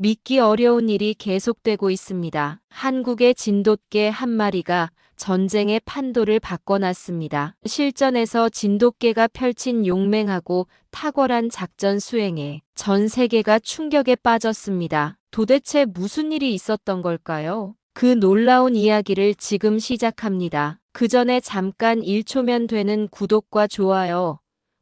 믿기 어려운 일이 계속되고 있습니다. 한국의 진돗개 한 마리가 전쟁의 판도를 바꿔놨습니다. 실전에서 진돗개가 펼친 용맹하고 탁월한 작전 수행에 전 세계가 충격에 빠졌습니다. 도대체 무슨 일이 있었던 걸까요? 그 놀라운 이야기를 지금 시작합니다. 그 전에 잠깐 1초면 되는 구독과 좋아요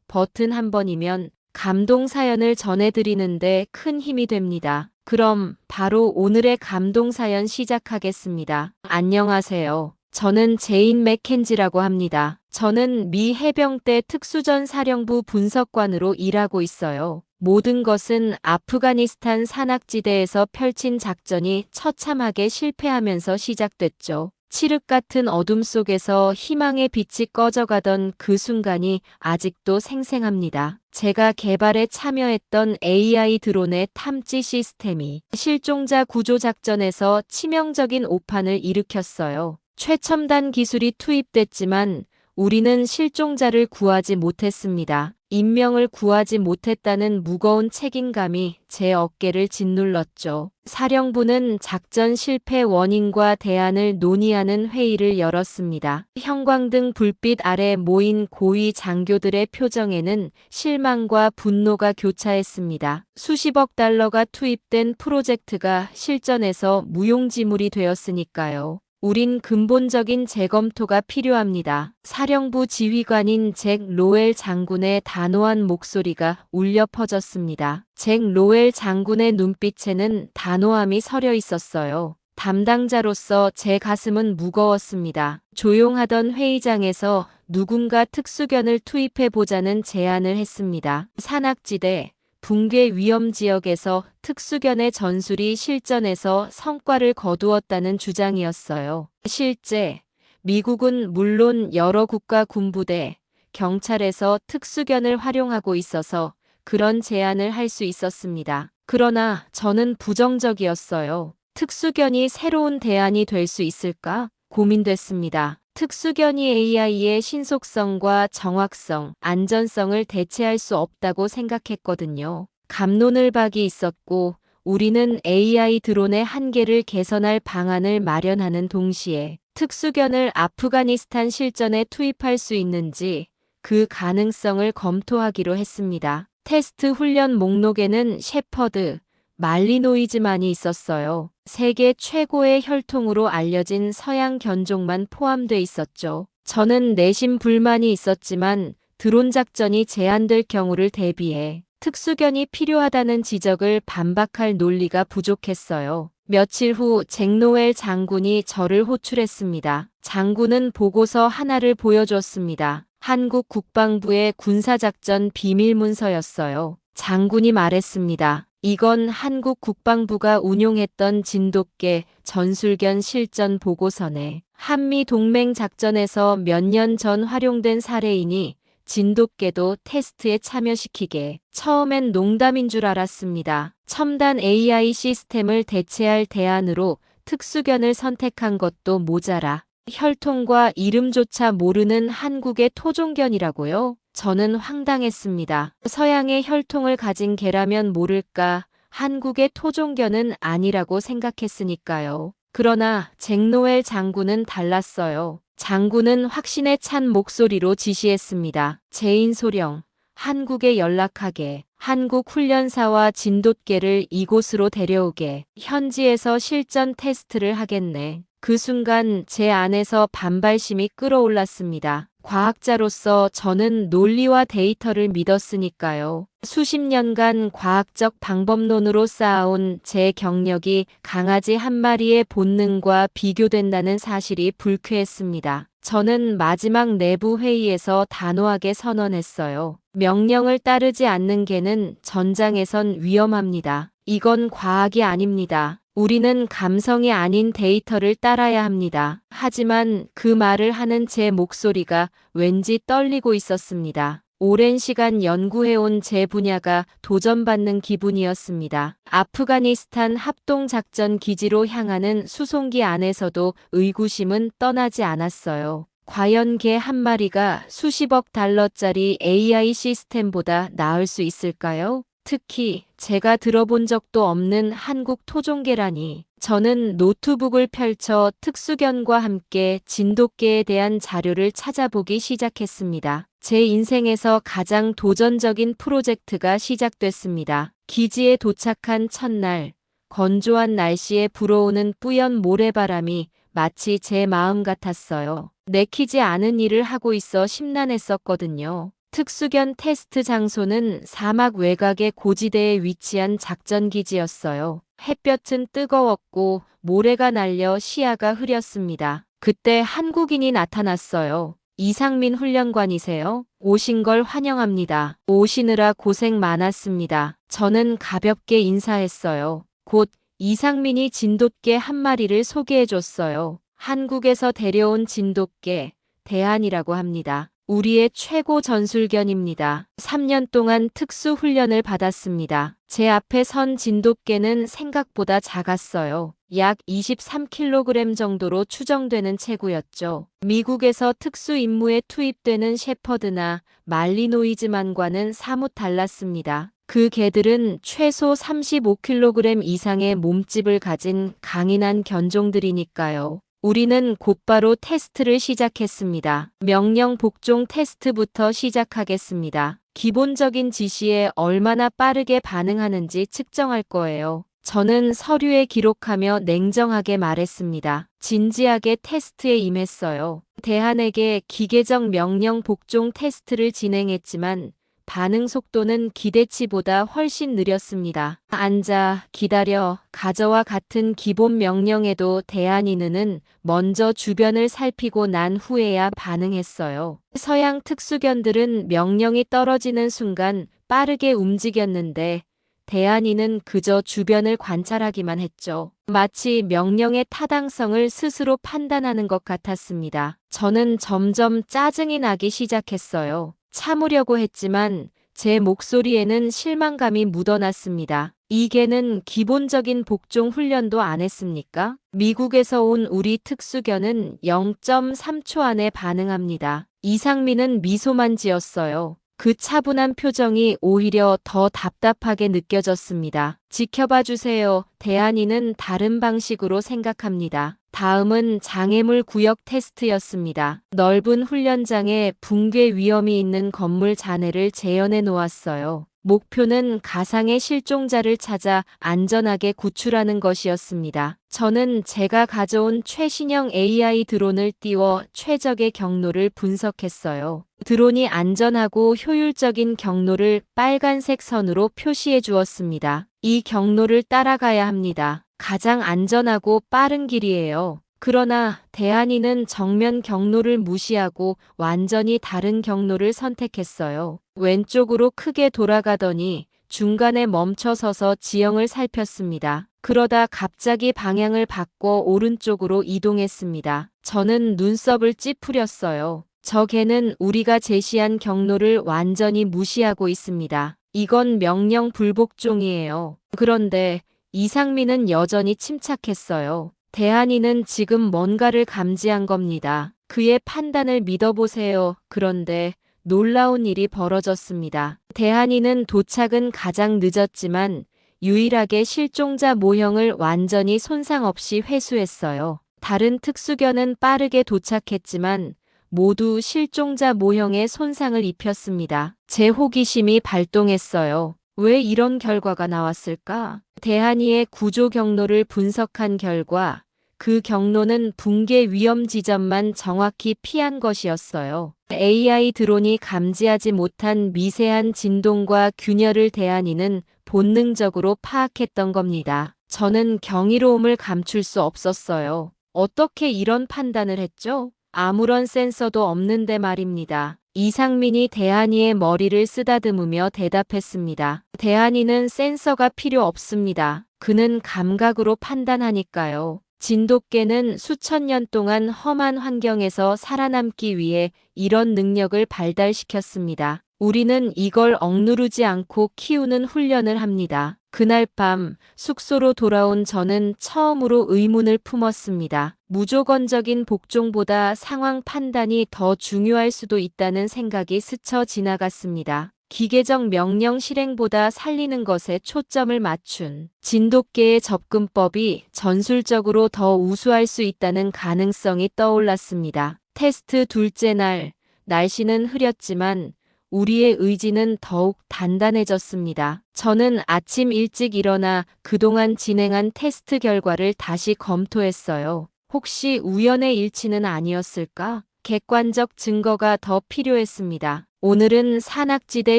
버튼 한 번이면 감동 사연을 전해드리는데 큰 힘이 됩니다. 그럼 바로 오늘의 감동 사연 시작하겠습니다. 안녕하세요. 저는 제인 맥켄지라고 합니다. 저는 미 해병대 특수전 사령부 분석관으로 일하고 있어요. 모든 것은 아프가니스탄 산악지대에서 펼친 작전이 처참하게 실패하면서 시작됐죠. 칠흑 같은 어둠 속에서 희망의 빛이 꺼져가던 그 순간이 아직도 생생합니다. 제가 개발에 참여했던 AI 드론의 탐지 시스템이 실종자 구조 작전에서 치명적인 오판을 일으켰어요. 최첨단 기술이 투입됐지만 우리는 실종자를 구하지 못했습니다. 인명을 구하지 못했다는 무거운 책임감이 제 어깨를 짓눌렀죠. 사령부는 작전 실패 원인과 대안을 논의하는 회의를 열었습니다. 형광등 불빛 아래 모인 고위 장교들의 표정에는 실망과 분노가 교차했습니다. 수십억 달러가 투입된 프로젝트가 실전에서 무용지물이 되었으니까요. 우린 근본적인 재검토가 필요합니다. 사령부 지휘관인 잭 로웰 장군의 단호한 목소리가 울려 퍼졌습니다. 잭 로웰 장군의 눈빛에는 단호함이 서려 있었어요. 담당자로서 제 가슴은 무거웠습니다. 조용하던 회의장에서 누군가 특수견을 투입해보자는 제안을 했습니다. 산악지대, 붕괴 위험 지역에서 특수견의 전술이 실전에서 성과를 거두었다는 주장이었어요. 실제 미국은 물론 여러 국가 군부대, 경찰에서 특수견을 활용하고 있어서 그런 제안을 할 수 있었습니다. 그러나 저는 부정적이었어요. 특수견이 새로운 대안이 될 수 있을까 고민됐습니다. 특수견이 AI의 신속성과 정확성, 안전성을 대체할 수 없다고 생각했거든요. 갑론을박이 있었고 우리는 AI 드론의 한계를 개선할 방안을 마련하는 동시에 특수견을 아프가니스탄 실전에 투입할 수 있는지 그 가능성을 검토하기로 했습니다. 테스트 훈련 목록에는 셰퍼드, 말리노이즈만이 있었어요. 세계 최고의 혈통으로 알려진 서양 견종만 포함돼 있었죠. 저는 내심 불만이 있었지만 드론 작전이 제한될 경우를 대비해 특수견이 필요하다는 지적을 반박할 논리가 부족했어요. 며칠 후 잭 로웰 장군이 저를 호출했습니다. 장군은 보고서 하나를 보여줬습니다. 한국 국방부의 군사작전 비밀문서였어요. 장군이 말했습니다. 이건 한국 국방부가 운용했던 진돗개 전술견 실전 보고서네. 한미 동맹 작전에서 몇 년 전 활용된 사례이니 진돗개도 테스트에 참여시키게. 처음엔 농담인 줄 알았습니다. 첨단 AI 시스템을 대체할 대안으로 특수견을 선택한 것도 모자라 혈통과 이름조차 모르는 한국의 토종견이라고요? 저는 황당했습니다. 서양의 혈통을 가진 개라면 모를까 한국의 토종견은 아니라고 생각했으니까요. 그러나 잭 로웰 장군은 달랐어요. 장군은 확신에 찬 목소리로 지시했습니다. 제인 소령, 한국에 연락하게. 한국 훈련사와 진돗개를 이곳으로 데려오게. 현지에서 실전 테스트를 하겠네. 그 순간 제 안에서 반발심이 끌어올랐습니다. 과학자로서 저는 논리와 데이터를 믿었으니까요. 수십 년간 과학적 방법론으로 쌓아온 제 경력이 강아지 한 마리의 본능과 비교된다는 사실이 불쾌했습니다. 저는 마지막 내부 회의에서 단호하게 선언했어요. 명령을 따르지 않는 개는 전장에선 위험합니다. 이건 과학이 아닙니다. 우리는 감성이 아닌 데이터를 따라야 합니다. 하지만 그 말을 하는 제 목소리가 왠지 떨리고 있었습니다. 오랜 시간 연구해온 제 분야가 도전받는 기분이었습니다. 아프가니스탄 합동작전 기지로 향하는 수송기 안에서도 의구심은 떠나지 않았어요. 과연 개 한 마리가 수십억 달러짜리 AI 시스템보다 나을 수 있을까요? 특히 제가 들어본 적도 없는 한국 토종계라니. 저는 노트북을 펼쳐 특수견과 함께 진돗개에 대한 자료를 찾아보기 시작했습니다. 제 인생에서 가장 도전적인 프로젝트가 시작됐습니다. 기지에 도착한 첫날, 건조한 날씨에 불어오는 뿌연 모래바람이 마치 제 마음 같았어요. 내키지 않은 일을 하고 있어 심란했었거든요. 특수견 테스트 장소는 사막 외곽의 고지대에 위치한 작전기지였어요. 햇볕은 뜨거웠고 모래가 날려 시야가 흐렸습니다. 그때 한국인이 나타났어요. 이상민 훈련관이세요? 오신 걸 환영합니다. 오시느라 고생 많았습니다. 저는 가볍게 인사했어요. 곧 이상민이 진돗개 한 마리를 소개해줬어요. 한국에서 데려온 진돗개, 대한이라고 합니다. 우리의 최고 전술견입니다. 3년 동안 특수 훈련을 받았습니다. 제 앞에 선 진돗개는 생각보다 작았어요. 약 23kg 정도로 추정되는 체구였죠. 미국에서 특수 임무에 투입되는 셰퍼드나 말리노이즈만과는 사뭇 달랐습니다. 그 개들은 최소 35kg 이상의 몸집을 가진 강인한 견종들이니까요. 우리는 곧바로 테스트를 시작했습니다. 명령 복종 테스트부터 시작하겠습니다. 기본적인 지시에 얼마나 빠르게 반응하는지 측정할 거예요. 저는 서류에 기록하며 냉정하게 말했습니다. 진지하게 테스트에 임했어요. 대한에게 기계적 명령 복종 테스트를 진행했지만 반응 속도는 기대치보다 훨씬 느렸습니다. 앉아, 기다려, 가져와 같은 기본 명령에도 대한인은 먼저 주변을 살피고 난 후에야 반응했어요. 서양 특수견들은 명령이 떨어지는 순간 빠르게 움직였는데 대한인은 그저 주변을 관찰하기만 했죠. 마치 명령의 타당성을 스스로 판단하는 것 같았습니다. 저는 점점 짜증이 나기 시작했어요. 참으려고 했지만 제 목소리에는 실망감이 묻어났습니다. 이 개는 기본적인 복종 훈련도 안 했습니까? 미국에서 온 우리 특수견은 0.3초 안에 반응합니다. 이상민은 미소만 지었어요. 그 차분한 표정이 오히려 더 답답하게 느껴졌습니다. 지켜봐 주세요. 대한이는 다른 방식으로 생각합니다. 다음은 장애물 구역 테스트였습니다. 넓은 훈련장에 붕괴 위험이 있는 건물 잔해를 재현해 놓았어요. 목표는 가상의 실종자를 찾아 안전하게 구출하는 것이었습니다. 저는 제가 가져온 최신형 AI 드론을 띄워 최적의 경로를 분석했어요. 드론이 안전하고 효율적인 경로를 빨간색 선으로 표시해 주었습니다. 이 경로를 따라가야 합니다. 가장 안전하고 빠른 길이에요. 그러나 대한이는 정면 경로를 무시하고 완전히 다른 경로를 선택했어요. 왼쪽으로 크게 돌아가더니 중간에 멈춰서서 지형을 살폈습니다. 그러다 갑자기 방향을 바꿔 오른쪽으로 이동했습니다. 저는 눈썹을 찌푸렸어요. 저 개는 우리가 제시한 경로를 완전히 무시하고 있습니다. 이건 명령 불복종이에요. 그런데 이상민은 여전히 침착했어요. 대한이는 지금 뭔가를 감지한 겁니다. 그의 판단을 믿어보세요. 그런데 놀라운 일이 벌어졌습니다. 대한이는 도착은 가장 늦었지만 유일하게 실종자 모형을 완전히 손상 없이 회수했어요. 다른 특수견은 빠르게 도착했지만 모두 실종자 모형에 손상을 입혔습니다. 제 호기심이 발동했어요. 왜 이런 결과가 나왔을까? 대한이의 구조 경로를 분석한 결과 그 경로는 붕괴 위험 지점만 정확히 피한 것이었어요. AI 드론이 감지하지 못한 미세한 진동과 균열을 대한이는 본능적으로 파악했던 겁니다. 저는 경이로움을 감출 수 없었어요. 어떻게 이런 판단을 했죠? 아무런 센서도 없는데 말입니다. 이상민이 대한이의 머리를 쓰다듬으며 대답했습니다. 대한이는 센서가 필요 없습니다. 그는 감각으로 판단하니까요. 진돗개는 수천 년 동안 험한 환경에서 살아남기 위해 이런 능력을 발달시켰습니다. 우리는 이걸 억누르지 않고 키우는 훈련을 합니다. 그날 밤 숙소로 돌아온 저는 처음으로 의문을 품었습니다. 무조건적인 복종보다 상황 판단이 더 중요할 수도 있다는 생각이 스쳐 지나갔습니다. 기계적 명령 실행보다 살리는 것에 초점을 맞춘 진돗개의 접근법이 전술적으로 더 우수할 수 있다는 가능성이 떠올랐습니다. 테스트 둘째 날, 날씨는 흐렸지만 우리의 의지는 더욱 단단해졌습니다. 저는 아침 일찍 일어나 그동안 진행한 테스트 결과를 다시 검토했어요. 혹시 우연의 일치는 아니었을까? 객관적 증거가 더 필요했습니다. 오늘은 산악지대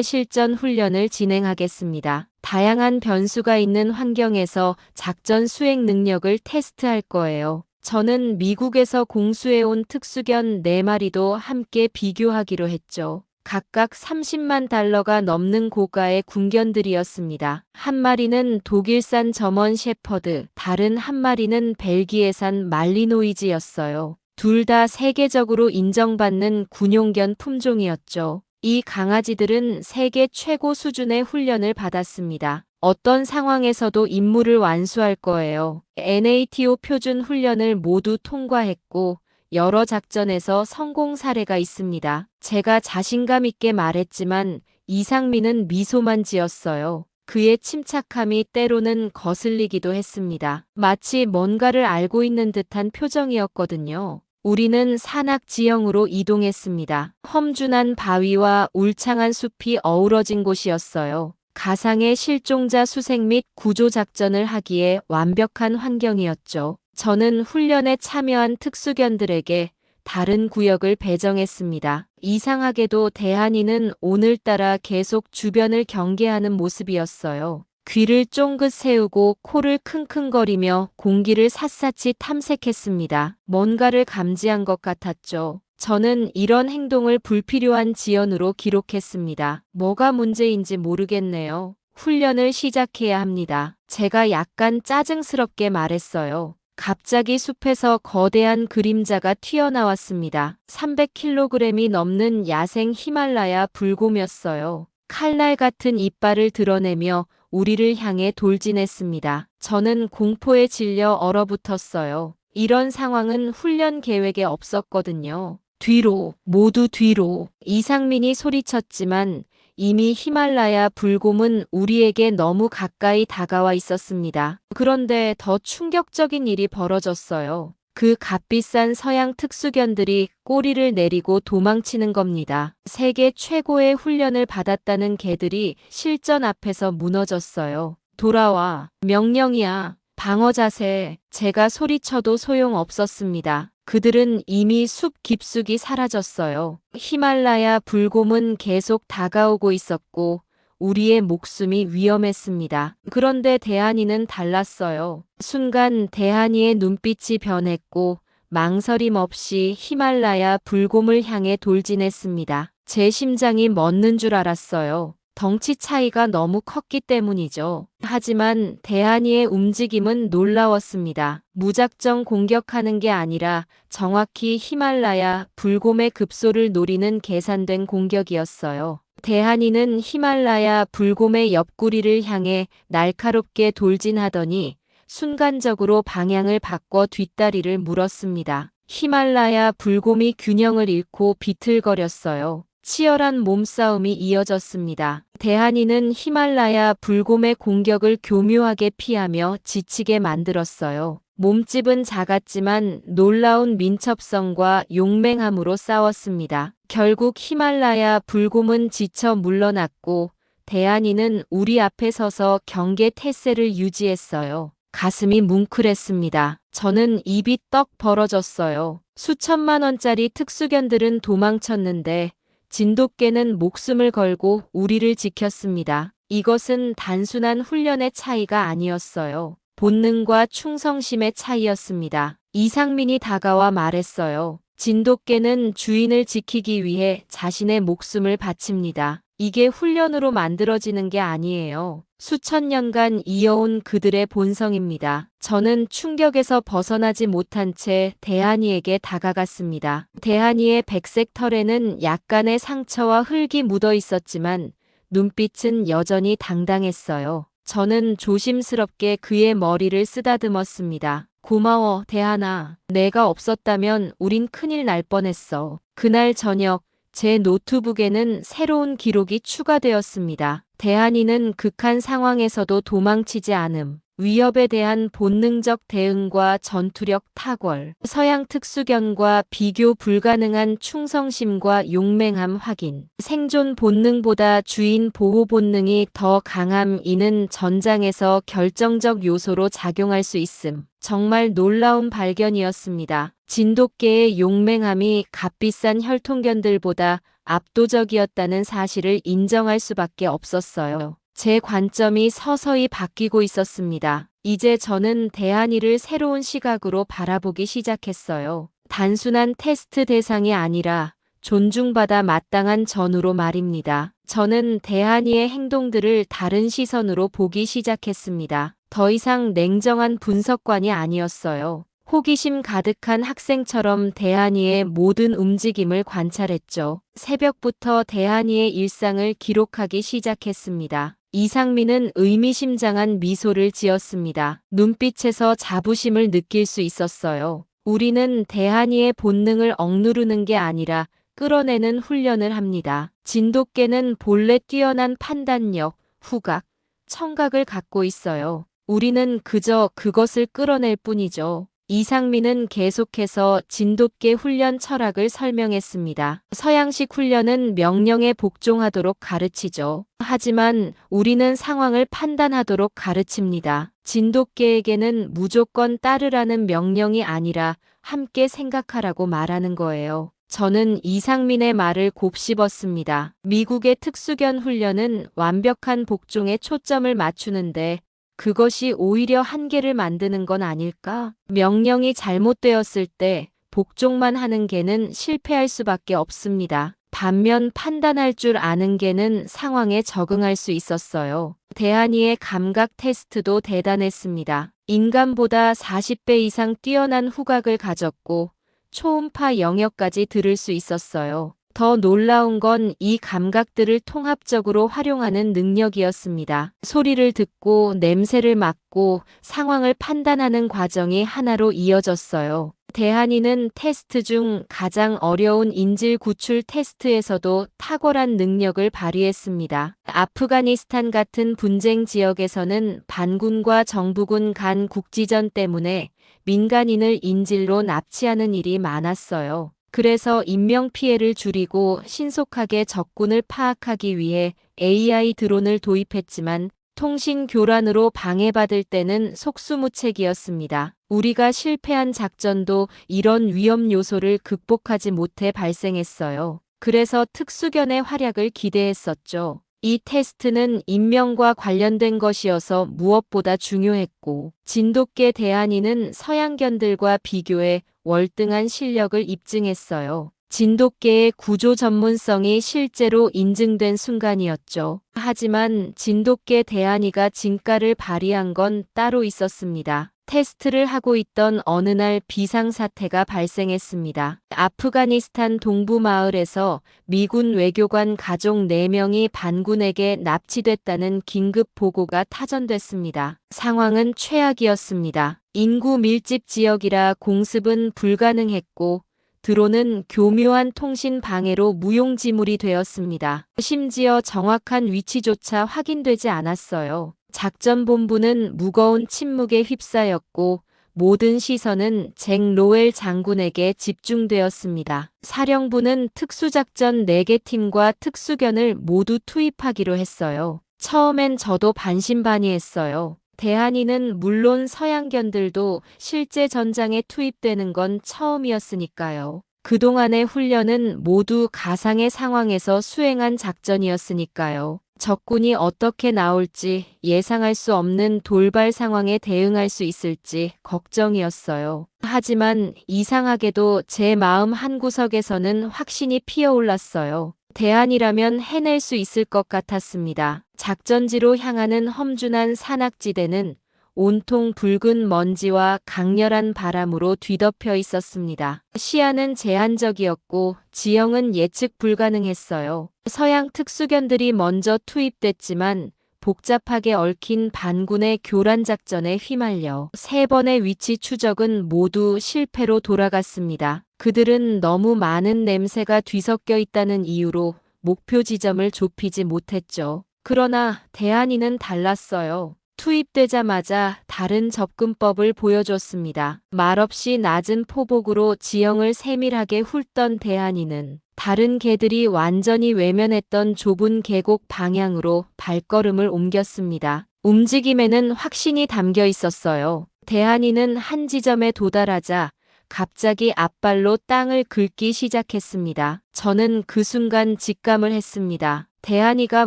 실전 훈련을 진행하겠습니다. 다양한 변수가 있는 환경에서 작전 수행 능력을 테스트할 거예요. 저는 미국에서 공수해온 특수견 4마리도 함께 비교하기로 했죠. 각각 $30만 넘는 고가의 군견들이었습니다. 한 마리는 독일산 저먼 셰퍼드, 다른 한 마리는 벨기에산 말리노이즈였어요. 둘 다 세계적으로 인정받는 군용견 품종이었죠. 이 강아지들은 세계 최고 수준의 훈련을 받았습니다. 어떤 상황에서도 임무를 완수할 거예요. NATO 표준 훈련을 모두 통과했고 여러 작전에서 성공 사례가 있습니다. 제가 자신감 있게 말했지만 이상민은 미소만 지었어요. 그의 침착함이 때로는 거슬리기도 했습니다. 마치 뭔가를 알고 있는 듯한 표정이었거든요. 우리는 산악 지형으로 이동했습니다. 험준한 바위와 울창한 숲이 어우러진 곳이었어요. 가상의 실종자 수색 및 구조 작전을 하기에 완벽한 환경이었죠. 저는 훈련에 참여한 특수견들에게 다른 구역을 배정했습니다. 이상하게도 대한이는 오늘따라 계속 주변을 경계하는 모습이었어요. 귀를 쫑긋 세우고 코를 킁킁거리며 공기를 샅샅이 탐색했습니다. 뭔가를 감지한 것 같았죠. 저는 이런 행동을 불필요한 지연으로 기록했습니다. 뭐가 문제인지 모르겠네요. 훈련을 시작해야 합니다. 제가 약간 짜증스럽게 말했어요. 갑자기 숲에서 거대한 그림자가 튀어나왔습니다. 300kg이 넘는 야생 히말라야 불곰이었어요. 칼날 같은 이빨을 드러내며 우리를 향해 돌진했습니다. 저는 공포에 질려 얼어붙었어요. 이런 상황은 훈련 계획에 없었거든요. 뒤로, 모두 뒤로. 이상민이 소리쳤지만 이미 히말라야 불곰은 우리에게 너무 가까이 다가와 있었습니다. 그런데 더 충격적인 일이 벌어졌어요. 그 값비싼 서양 특수견들이 꼬리를 내리고 도망치는 겁니다. 세계 최고의 훈련을 받았다는 개들이 실전 앞에서 무너졌어요. 돌아와. 명령이야. 방어 자세. 제가 소리쳐도 소용없었습니다. 그들은 이미 숲 깊숙이 사라졌어요. 히말라야 불곰은 계속 다가오고 있었고 우리의 목숨이 위험했습니다. 그런데 대한이는 달랐어요. 순간 대한이의 눈빛이 변했고 망설임 없이 히말라야 불곰을 향해 돌진했습니다. 제 심장이 멎는 줄 알았어요. 덩치 차이가 너무 컸기 때문이죠. 하지만 대한이의 움직임은 놀라웠습니다. 무작정 공격하는 게 아니라 정확히 히말라야 불곰의 급소를 노리는 계산된 공격이었어요. 대한이는 히말라야 불곰의 옆구리를 향해 날카롭게 돌진하더니 순간적으로 방향을 바꿔 뒷다리를 물었습니다. 히말라야 불곰이 균형을 잃고 비틀거렸어요. 치열한 몸싸움이 이어졌습니다. 대한이는 히말라야 불곰의 공격을 교묘하게 피하며 지치게 만들었어요. 몸집은 작았지만 놀라운 민첩성과 용맹함으로 싸웠습니다. 결국 히말라야 불곰은 지쳐 물러났고 대한이는 우리 앞에 서서 경계 태세를 유지했어요. 가슴이 뭉클했습니다. 저는 입이 떡 벌어졌어요. 수천만 원짜리 특수견들은 도망쳤는데 진돗개는 목숨을 걸고 우리를 지켰습니다. 이것은 단순한 훈련의 차이가 아니었어요. 본능과 충성심의 차이였습니다. 이상민이 다가와 말했어요. 진돗개는 주인을 지키기 위해 자신의 목숨을 바칩니다. 이게 훈련으로 만들어지는 게 아니에요. 수천 년간 이어온 그들의 본성입니다. 저는 충격에서 벗어나지 못한 채 대한이에게 다가갔습니다. 대한이의 백색 털에는 약간의 상처와 흙이 묻어 있었지만 눈빛은 여전히 당당했어요. 저는 조심스럽게 그의 머리를 쓰다듬었습니다. 고마워, 대한아. 내가 없었다면 우린 큰일 날 뻔했어. 그날 저녁 제 노트북에는 새로운 기록이 추가되었습니다. 대한이는 극한 상황에서도 도망치지 않음. 위협에 대한 본능적 대응과 전투력 탁월, 서양 특수견과 비교 불가능한 충성심과 용맹함 확인, 생존 본능보다 주인 보호 본능이 더 강함. 이는 전장에서 결정적 요소로 작용할 수 있음. 정말 놀라운 발견이었습니다. 진돗개의 용맹함이 값비싼 혈통견들보다 압도적이었다는 사실을 인정할 수밖에 없었어요. 제 관점이 서서히 바뀌고 있었습니다. 이제 저는 대한이를 새로운 시각으로 바라보기 시작했어요. 단순한 테스트 대상이 아니라 존중받아 마땅한 전우로 말입니다. 저는 대한이의 행동들을 다른 시선으로 보기 시작했습니다. 더 이상 냉정한 분석관이 아니었어요. 호기심 가득한 학생처럼 대한이의 모든 움직임을 관찰했죠. 새벽부터 대한이의 일상을 기록하기 시작했습니다. 이상민은 의미심장한 미소를 지었습니다. 눈빛에서 자부심을 느낄 수 있었어요. 우리는 대한이의 본능을 억누르는 게 아니라 끌어내는 훈련을 합니다. 진돗개는 본래 뛰어난 판단력, 후각, 청각을 갖고 있어요. 우리는 그저 그것을 끌어낼 뿐이죠. 이상민은 계속해서 진돗개 훈련 철학을 설명했습니다. 서양식 훈련은 명령에 복종하도록 가르치죠. 하지만 우리는 상황을 판단하도록 가르칩니다. 진돗개에게는 무조건 따르라는 명령이 아니라 함께 생각하라고 말하는 거예요. 저는 이상민의 말을 곱씹었습니다. 미국의 특수견 훈련은 완벽한 복종에 초점을 맞추는데 그것이 오히려 한계를 만드는 건 아닐까? 명령이 잘못되었을 때 복종만 하는 개는 실패할 수밖에 없습니다. 반면 판단할 줄 아는 개는 상황에 적응할 수 있었어요. 대한이의 감각 테스트도 대단했습니다. 인간보다 40배 이상 뛰어난 후각을 가졌고 초음파 영역까지 들을 수 있었어요. 더 놀라운 건 이 감각들을 통합적으로 활용하는 능력이었습니다. 소리를 듣고 냄새를 맡고 상황을 판단하는 과정이 하나로 이어졌어요. 대한이는 테스트 중 가장 어려운 인질 구출 테스트에서도 탁월한 능력을 발휘했습니다. 아프가니스탄 같은 분쟁 지역에서는 반군과 정부군 간 국지전 때문에 민간인을 인질로 납치하는 일이 많았어요. 그래서 인명피해를 줄이고 신속하게 적군을 파악하기 위해 AI 드론을 도입했지만 통신 교란으로 방해받을 때는 속수무책이었습니다. 우리가 실패한 작전도 이런 위험 요소를 극복하지 못해 발생했어요. 그래서 특수견의 활약을 기대했었죠. 이 테스트는 인명과 관련된 것이어서 무엇보다 중요했고 진돗개 대한이는 서양견들과 비교해 월등한 실력을 입증했어요. 진돗개의 구조 전문성이 실제로 인증된 순간이었죠. 하지만 진돗개 대한이가 진가를 발휘한 건 따로 있었습니다. 테스트를 하고 있던 어느 날 비상사태가 발생했습니다. 아프가니스탄 동부 마을에서 미군 외교관 가족 4명이 반군에게 납치됐다는 긴급 보고가 타전됐습니다. 상황은 최악이었습니다. 인구 밀집 지역이라 공습은 불가능했고 드론은 교묘한 통신 방해로 무용지물이 되었습니다. 심지어 정확한 위치조차 확인되지 않았어요. 작전본부는 무거운 침묵에 휩싸였고 모든 시선은 잭 로웰 장군에게 집중되었습니다. 사령부는 특수작전 4개 팀과 특수견을 모두 투입하기로 했어요. 처음엔 저도 반신반의했어요. 대한이는 물론 서양견들도 실제 전장에 투입되는 건 처음이었으니까요. 그동안의 훈련은 모두 가상의 상황에서 수행한 작전이었으니까요. 적군이 어떻게 나올지 예상할 수 없는 돌발 상황에 대응할 수 있을지 걱정이었어요. 하지만 이상하게도 제 마음 한구석에서는 확신이 피어올랐어요. 대안이라면 해낼 수 있을 것 같았습니다. 작전지로 향하는 험준한 산악지대는 온통 붉은 먼지와 강렬한 바람으로 뒤덮여 있었습니다. 시야는 제한적이었고 지형은 예측 불가능했어요. 서양 특수견들이 먼저 투입됐지만 복잡하게 얽힌 반군의 교란 작전에 휘말려 3번의 위치 추적은 모두 실패로 돌아갔습니다. 그들은 너무 많은 냄새가 뒤섞여 있다는 이유로 목표 지점을 좁히지 못했죠. 그러나 대한이는 달랐어요. 투입되자마자 다른 접근법을 보여줬습니다. 말없이 낮은 포복으로 지형을 세밀하게 훑던 대한이는 다른 개들이 완전히 외면했던 좁은 계곡 방향으로 발걸음을 옮겼습니다. 움직임에는 확신이 담겨 있었어요. 대한이는 한 지점에 도달하자 갑자기 앞발로 땅을 긁기 시작했습니다. 저는 그 순간 직감을 했습니다. 대한이가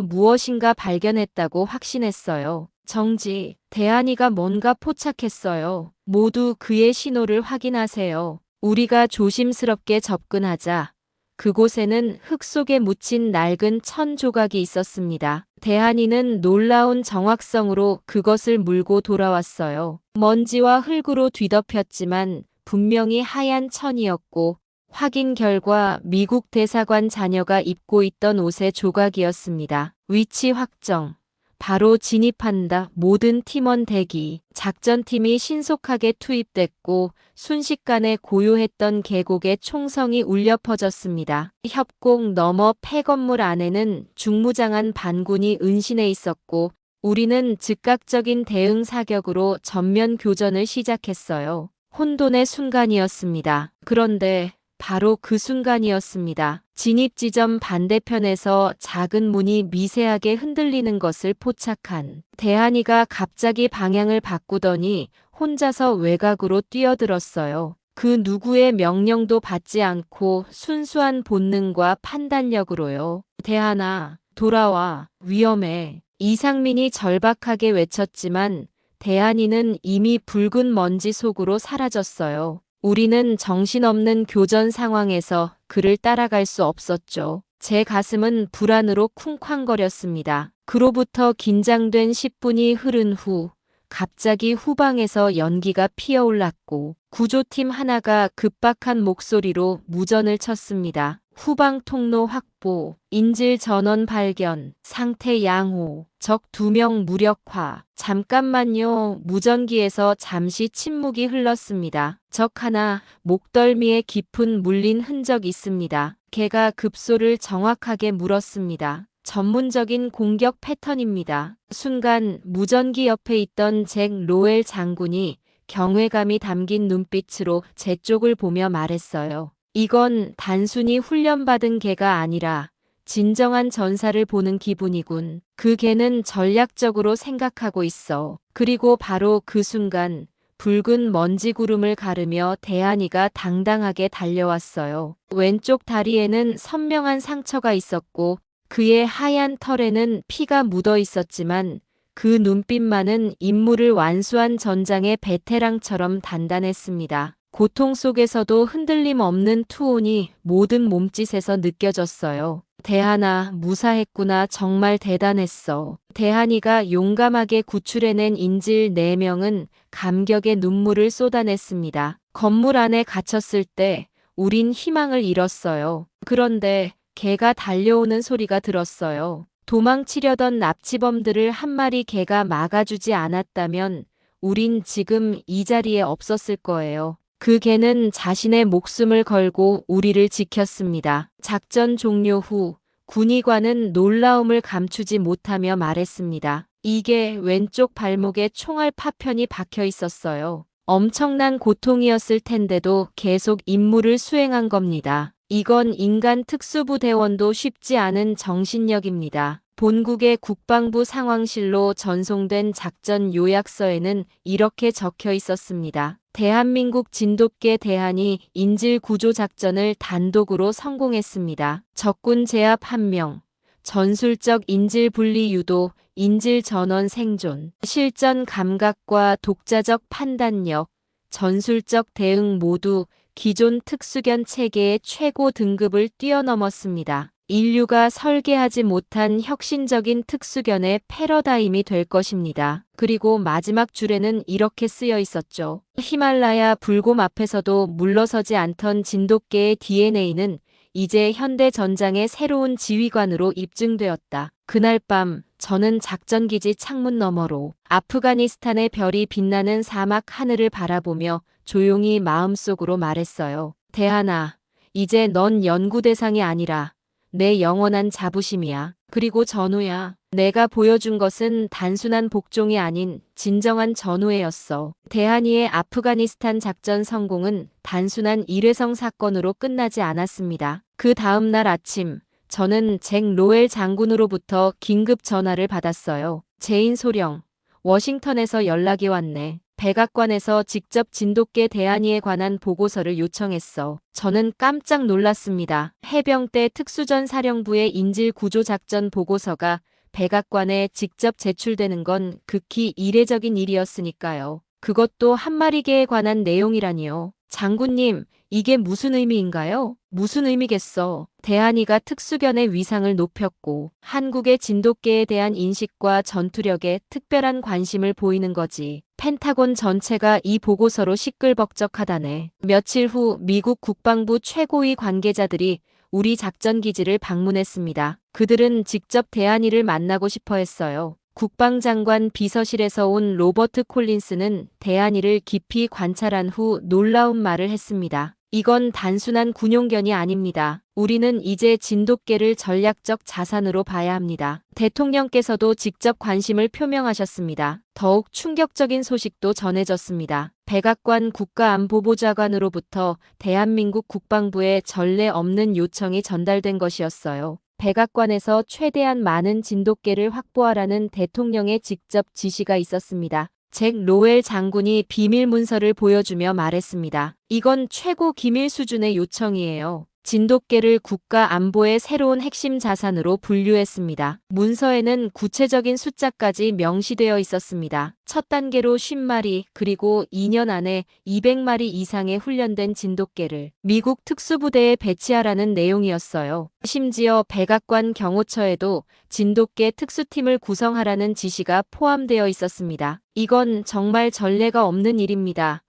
무엇인가 발견했다고 확신했어요. 정지. 대한이가 뭔가 포착했어요. 모두 그의 신호를 확인하세요. 우리가 조심스럽게 접근하자 그곳에는 흙 속에 묻힌 낡은 천 조각이 있었습니다. 대한이는 놀라운 정확성으로 그것을 물고 돌아왔어요. 먼지와 흙으로 뒤덮였지만 분명히 하얀 천이었고 확인 결과 미국 대사관 자녀가 입고 있던 옷의 조각이었습니다. 위치 확정. 바로 진입한다. 모든 팀원 대기. 작전팀이 신속하게 투입됐고 순식간에 고요했던 계곡의 총성이 울려 퍼졌습니다. 협곡 너머 폐건물 안에는 중무장한 반군이 은신해 있었고 우리는 즉각적인 대응 사격으로 전면 교전을 시작했어요. 혼돈의 순간이었습니다. 그런데 바로 그 순간이었습니다. 진입 지점 반대편에서 작은 문이 미세하게 흔들리는 것을 포착한 대한이가 갑자기 방향을 바꾸더니 혼자서 외곽으로 뛰어들었어요. 그 누구의 명령도 받지 않고 순수한 본능과 판단력으로요. 대한아, 돌아와. 위험해. 이상민이 절박하게 외쳤지만 대한이는 이미 붉은 먼지 속으로 사라졌어요. 우리는 정신없는 교전 상황에서 그를 따라갈 수 없었죠. 제 가슴은 불안으로 쿵쾅거렸습니다. 그로부터 긴장된 10분이 흐른 후 갑자기 후방에서 연기가 피어올랐고 구조팀 하나가 급박한 목소리로 무전을 쳤습니다. 후방 통로 확보, 인질 전원 발견, 상태 양호, 적 2명 무력화. 잠깐만요. 무전기에서 잠시 침묵이 흘렀습니다. 적 하나, 목덜미에 깊은 물린 흔적 있습니다. 개가 급소를 정확하게 물었습니다. 전문적인 공격 패턴입니다. 순간 무전기 옆에 있던 잭 로엘 장군이 경외감이 담긴 눈빛으로 제 쪽을 보며 말했어요. 이건 단순히 훈련받은 개가 아니라 진정한 전사를 보는 기분이군. 그 개는 전략적으로 생각하고 있어. 그리고 바로 그 순간 붉은 먼지 구름을 가르며 대한이가 당당하게 달려왔어요. 왼쪽 다리에는 선명한 상처가 있었고 그의 하얀 털에는 피가 묻어 있었지만 그 눈빛만은 임무를 완수한 전장의 베테랑처럼 단단했습니다. 고통 속에서도 흔들림 없는 투혼이 모든 몸짓에서 느껴졌어요. 대한아, 무사했구나. 정말 대단했어. 대한이가 용감하게 구출해낸 인질 4명은 감격의 눈물을 쏟아냈습니다. 건물 안에 갇혔을 때 우린 희망을 잃었어요. 그런데 개가 달려오는 소리가 들었어요. 도망치려던 납치범들을 한 마리 개가 막아주지 않았다면 우린 지금 이 자리에 없었을 거예요. 그 개는 자신의 목숨을 걸고 우리를 지켰습니다. 작전 종료 후 군의관은 놀라움을 감추지 못하며 말했습니다. 이게 왼쪽 발목에 총알 파편이 박혀 있었어요. 엄청난 고통이었을 텐데도 계속 임무를 수행한 겁니다. 이건 인간 특수부대원도 쉽지 않은 정신력입니다. 본국의 국방부 상황실로 전송된 작전 요약서에는 이렇게 적혀 있었습니다. 대한민국 진돗개 대한이 인질 구조 작전을 단독으로 성공했습니다. 적군 제압 1명, 전술적 인질 분리 유도, 인질 전원 생존, 실전 감각과 독자적 판단력, 전술적 대응 모두 기존 특수견 체계의 최고 등급을 뛰어넘었습니다. 인류가 설계하지 못한 혁신적인 특수견의 패러다임이 될 것입니다. 그리고 마지막 줄에는 이렇게 쓰여 있었죠. 히말라야 불곰 앞에서도 물러서지 않던 진돗개의 DNA는 이제 현대 전장의 새로운 지휘관으로 입증되었다. 그날 밤 저는 작전기지 창문 너머로 아프가니스탄의 별이 빛나는 사막 하늘을 바라보며 조용히 마음속으로 말했어요. 대한아, 이제 넌 연구 대상이 아니라 내 영원한 자부심이야. 그리고 전우야, 내가 보여준 것은 단순한 복종이 아닌 진정한 전우애였어. 대한이의 아프가니스탄 작전 성공은 단순한 일회성 사건으로 끝나지 않았습니다. 그 다음 날 아침, 저는 잭 로엘 장군으로부터 긴급 전화를 받았어요. 제인 소령, 워싱턴에서 연락이 왔네. 백악관에서 직접 진돗개 대한이에 관한 보고서를 요청했어. 저는 깜짝 놀랐습니다. 해병대 특수전 사령부의 인질 구조 작전 보고서가 백악관에 직접 제출되는 건 극히 이례적인 일이었으니까요. 그것도 한 마리 개에 관한 내용이라니요. 장군님, 이게 무슨 의미인가요? 무슨 의미겠어. 대한이가 특수견의 위상을 높였고 한국의 진돗개에 대한 인식과 전투력에 특별한 관심을 보이는 거지. 펜타곤 전체가 이 보고서로 시끌벅적하다네. 며칠 후 미국 국방부 최고위 관계자들이 우리 작전기지를 방문했습니다. 그들은 직접 대한이를 만나고 싶어 했어요. 국방장관 비서실에서 온 로버트 콜린스는 대한이를 깊이 관찰한 후 놀라운 말을 했습니다. 이건 단순한 군용견이 아닙니다. 우리는 이제 진돗개를 전략적 자산으로 봐야 합니다. 대통령께서도 직접 관심을 표명하셨습니다. 더욱 충격적인 소식도 전해졌습니다. 백악관 국가안보보좌관으로부터 대한민국 국방부에 전례 없는 요청이 전달된 것이었어요. 백악관에서 최대한 많은 진돗개를 확보하라는 대통령의 직접 지시가 있었습니다. 잭 로엘 장군이 비밀 문서를 보여주며 말했습니다. 이건 최고 기밀 수준의 요청이에요. 진돗개를 국가 안보의 새로운 핵심 자산으로 분류했습니다. 문서에는 구체적인 숫자까지 명시되어 있었습니다. 첫 단계로 50마리, 그리고 2년 안에 200마리 이상의 훈련된 진돗개를 미국 특수부대에 배치하라는 내용이었어요. 심지어 백악관 경호처에도 진돗개 특수팀을 구성하라는 지시가 포함되어 있었습니다. 이건 정말 전례가 없는 일입니다.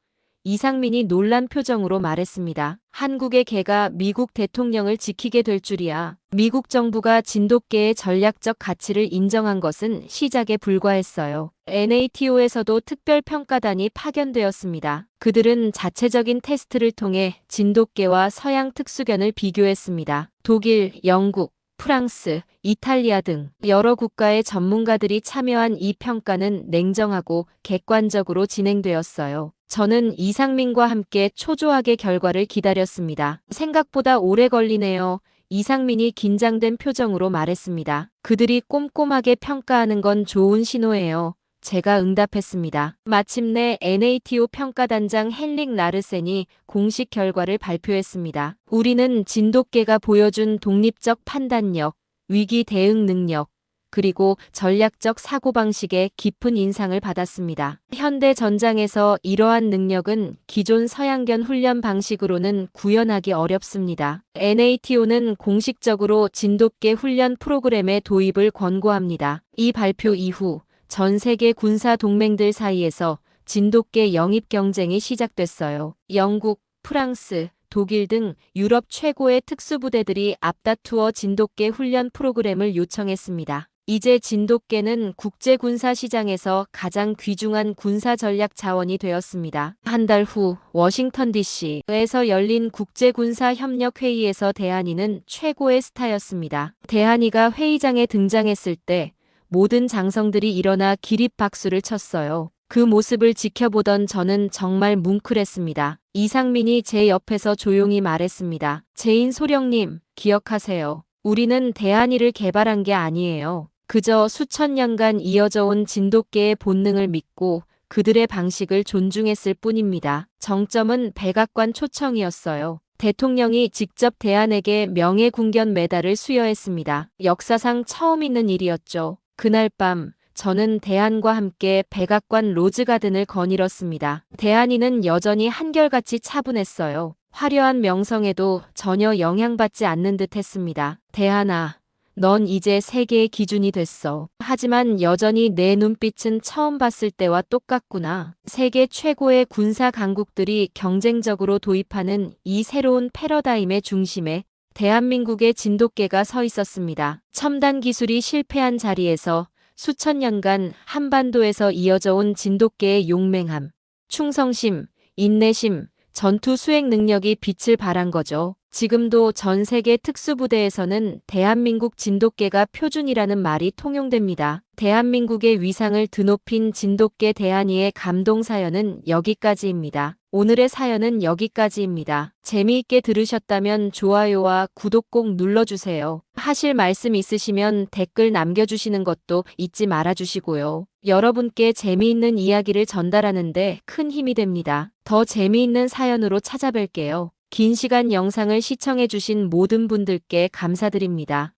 이상민이 놀란 표정으로 말했습니다. 한국의 개가 미국 대통령을 지키게 될 줄이야. 미국 정부가 진돗개의 전략적 가치를 인정한 것은 시작에 불과했어요. NATO에서도 특별평가단이 파견되었습니다. 그들은 자체적인 테스트를 통해 진돗개와 서양 특수견을 비교했습니다. 독일, 영국, 프랑스, 이탈리아 등 여러 국가의 전문가들이 참여한 이 평가는 냉정하고 객관적으로 진행되었어요. 저는 이상민과 함께 초조하게 결과를 기다렸습니다. 생각보다 오래 걸리네요. 이상민이 긴장된 표정으로 말했습니다. 그들이 꼼꼼하게 평가하는 건 좋은 신호예요. 제가 응답했습니다. 마침내 NATO 평가단장 헨릭 라르센이 공식 결과를 발표했습니다. 우리는 진돗개가 보여준 독립적 판단력, 위기 대응 능력, 그리고 전략적 사고방식에 깊은 인상을 받았습니다. 현대 전장에서 이러한 능력은 기존 서양견 훈련 방식으로는 구현하기 어렵습니다. NATO는 공식적으로 진돗개 훈련 프로그램의 도입을 권고합니다. 이 발표 이후 전 세계 군사 동맹들 사이에서 진돗개 영입 경쟁이 시작됐어요. 영국, 프랑스, 독일 등 유럽 최고의 특수부대들이 앞다투어 진돗개 훈련 프로그램을 요청했습니다. 이제 진돗개는 국제 군사 시장에서 가장 귀중한 군사 전략 자원이 되었습니다. 한 달 후 워싱턴 DC에서 열린 국제 군사 협력 회의에서 대한이는 최고의 스타였습니다. 대한이가 회의장에 등장했을 때 모든 장성들이 일어나 기립박수를 쳤어요. 그 모습을 지켜보던 저는 정말 뭉클했습니다. 이상민이 제 옆에서 조용히 말했습니다. 제인 소령님, 기억하세요. 우리는 대한이를 개발한 게 아니에요. 그저 수천 년간 이어져 온 진돗개의 본능을 믿고 그들의 방식을 존중했을 뿐입니다. 정점은 백악관 초청이었어요. 대통령이 직접 대한에게 명예군견 메달을 수여했습니다. 역사상 처음 있는 일이었죠. 그날 밤 저는 대한과 함께 백악관 로즈가든을 거닐었습니다. 대한이는 여전히 한결같이 차분했어요. 화려한 명성에도 전혀 영향받지 않는 듯 했습니다. 대한아, 넌 이제 세계의 기준이 됐어. 하지만 여전히 내 눈빛은 처음 봤을 때와 똑같구나. 세계 최고의 군사 강국들이 경쟁적으로 도입하는 이 새로운 패러다임의 중심에 대한민국의 진돗개가 서 있었습니다. 첨단 기술이 실패한 자리에서 수천 년간 한반도에서 이어져 온 진돗개의 용맹함, 충성심, 인내심, 전투 수행 능력이 빛을 발한 거죠. 지금도 전 세계 특수부대에서는 대한민국 진돗개가 표준이라는 말이 통용됩니다. 대한민국의 위상을 드높인 진돗개 대한이의 감동 사연은 여기까지입니다. 오늘의 사연은 여기까지입니다. 재미있게 들으셨다면 좋아요와 구독 꼭 눌러주세요. 하실 말씀 있으시면 댓글 남겨주시는 것도 잊지 말아주시고요. 여러분께 재미있는 이야기를 전달하는데 큰 힘이 됩니다. 더 재미있는 사연으로 찾아뵐게요. 긴 시간 영상을 시청해주신 모든 분들께 감사드립니다.